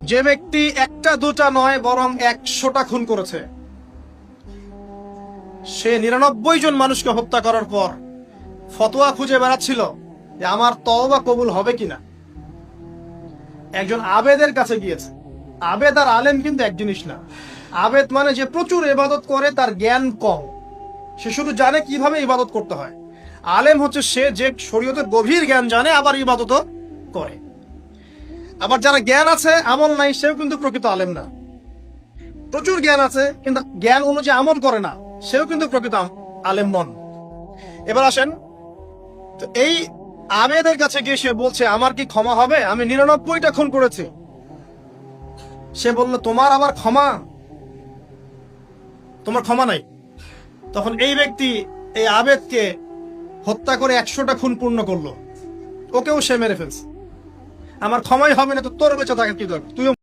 যে ব্যক্তি একটা দুটা নয় বরং 100টা খুন করেছে, সে 99 জন মানুষকে হত্যা করার পর ফতোয়া খুঁজে বেড়াচ্ছিল যে আমার তওবা কবুল হবে কিনা। একজন আবেদের কাছে গিয়েছে। আবেদ আর আলেম কিন্তু এক জিনিস না। আবেদ মানে যে প্রচুর ইবাদত করে, তার জ্ঞান কম, সে শুধু জানে কিভাবে ইবাদত করতে হয়। আলেম হচ্ছে সে যে শরীয়তের গভীর জ্ঞান জানে, আবার ইবাদতও করে। আবার যারা জ্ঞান আছে আমল নাই, সেও কিন্তু প্রকৃত আলেম না। প্রচুর জ্ঞান আছে কিন্তু জ্ঞান অনুযায়ী আমল করে না, সেও কিন্তু প্রকৃত আলেম নন। এবার আসেন, তো এই আবেদের কাছে গিয়ে সে বলছে আমার কি ক্ষমা হবে, আমি 99টা খুন করেছি। সে বলল তোমার আবার ক্ষমা, তোমার ক্ষমা নাই। তখন এই ব্যক্তি এই আবেদকে হত্যা করে 100টা খুন পূর্ণ করলো, ওকেও সে মেরে ফেলছে। আমার ক্ষমাই হবে না তো তোর বেঁচে থাকার কি দরকার, তুইও